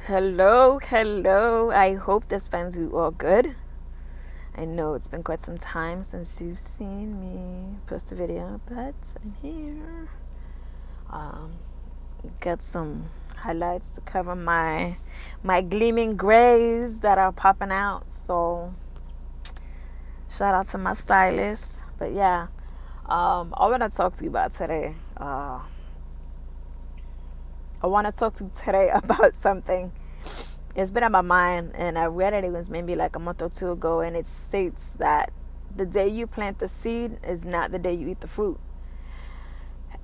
Hello. I hope this finds you all good. I know it's been quite some time since you've seen me post a video, but I'm here. Um, got some highlights to cover my gleaming grays that are popping out. So shout out to my stylist. But yeah, I want to talk to you about today. I want to talk to you today about something. It's been on my mind, and I read it. It was maybe like a month or two ago, and it states that the day you plant the seed is not the day you eat the fruit.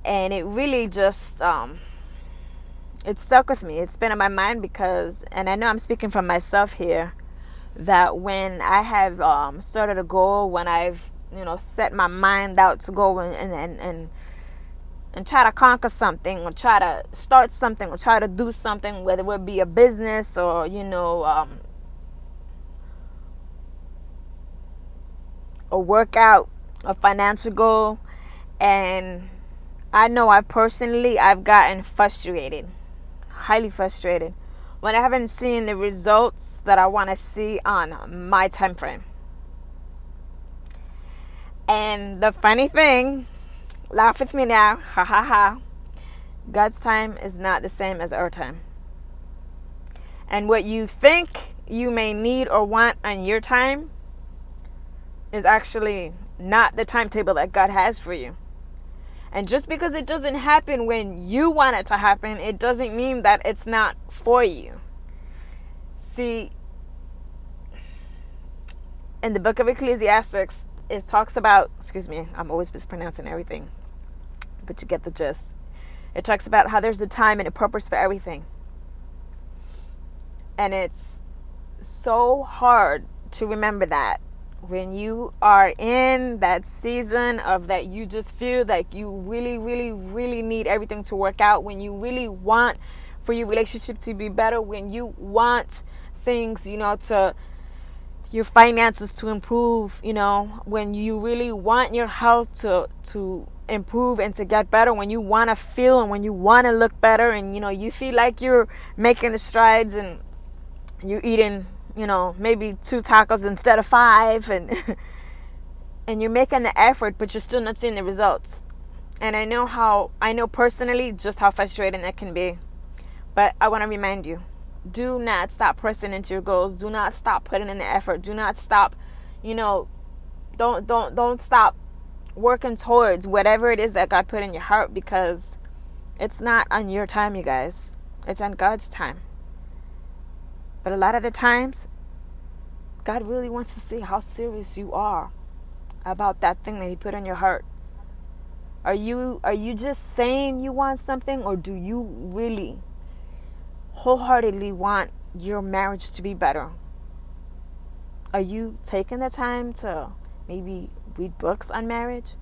And it really just it stuck with me. It's been on my mind because, and I know I'm speaking from myself here, that when I have started a goal, when I've set my mind out to go and try to conquer something, or try to start something, or try to do something, whether it would be a business or a workout, a financial goal. And I know I've gotten frustrated, highly frustrated, when I haven't seen the results that I want to see on my time frame. And the funny thing, laugh with me now, ha ha ha, God's time is not the same as our time. And what you think you may need or want on your time is actually not the timetable that God has for you. And just because it doesn't happen when you want it to happen, it doesn't mean that it's not for you. See, in the book of Ecclesiastes, it talks about, excuse me, I'm always mispronouncing everything, but you get the gist. It talks about how there's a time and a purpose for everything. And it's so hard to remember that when you are in that season of that, you just feel like you really need everything to work out, when you really want for your relationship to be better, when you want things, to your finances to improve, when you really want your health to improve and to get better, when you want to feel and when you want to look better, and you feel like you're making the strides, and you're eating maybe 2 tacos instead of 5, and and you're making the effort, but you're still not seeing the results. And I know personally just how frustrating that can be. But I want to remind you, do not stop pressing into your goals. Do not stop putting in the effort. Do not stop, don't stop working towards whatever it is that God put in your heart, because it's not on your time, you guys. It's on God's time. But a lot of the times, God really wants to see how serious you are about that thing that He put in your heart. Are you just saying you want something, or do you really wholeheartedly want your marriage to be better? Are you taking the time to maybe read books on marriage?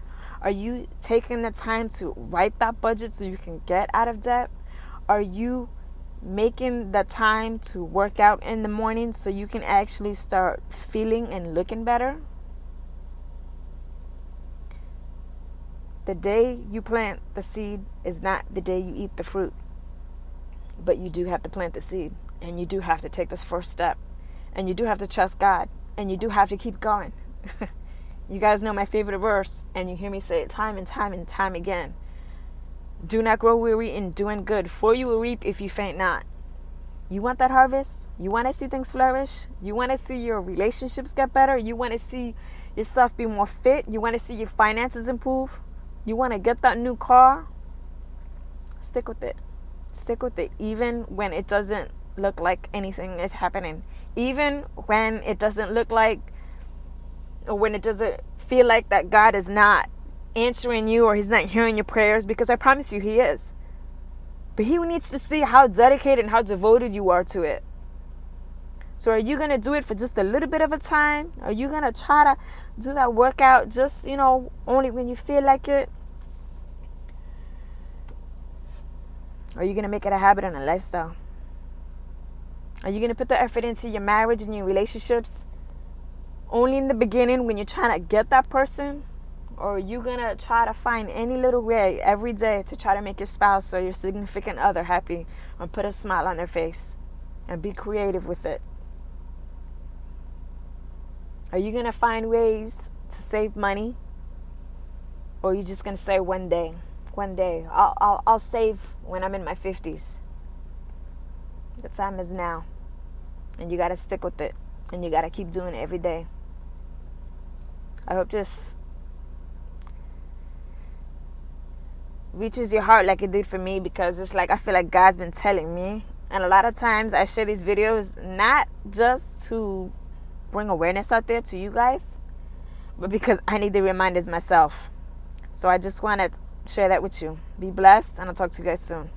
Are you taking the time to write that budget so you can get out of debt? Are you making the time to work out in the morning so you can actually start feeling and looking better? The day you plant the seed is not the day you eat the fruit. But you do have to plant the seed, and you do have to take this first step, and you do have to trust God, and you do have to keep going. You guys know my favorite verse, and you hear me say it time and time again. Do not grow weary in doing good, for you will reap if you faint not. You want that harvest? You want to see things flourish? You want to see your relationships get better? You want to see yourself be more fit? You want to see your finances improve? You want to get that new car? Stick with it. Stick with it, even when it doesn't look like anything is happening. Even when it doesn't look like, or when it doesn't feel like that God is not answering you, or He's not hearing your prayers, because I promise you He is. But He needs to see how dedicated and how devoted you are to it. So are you going to do it for just a little bit of a time? Are you going to try to do that workout just, only when you feel like it? Are you going to make it a habit and a lifestyle? Are you going to put the effort into your marriage and your relationships only in the beginning when you're trying to get that person? Or are you going to try to find any little way every day to try to make your spouse or your significant other happy, or put a smile on their face? and be creative with it. Are you going to find ways to save money? Or are you just going to say one day, I'll save when I'm in my 50s? The time is now. And you got to stick with it. And you got to keep doing it every day. I hope this reaches your heart like it did for me, because it's like I feel like God's been telling me. And a lot of times I share these videos not just to bring awareness out there to you guys, but because I need the reminders myself. So I just want to share that with you. Be blessed, and I'll talk to you guys soon.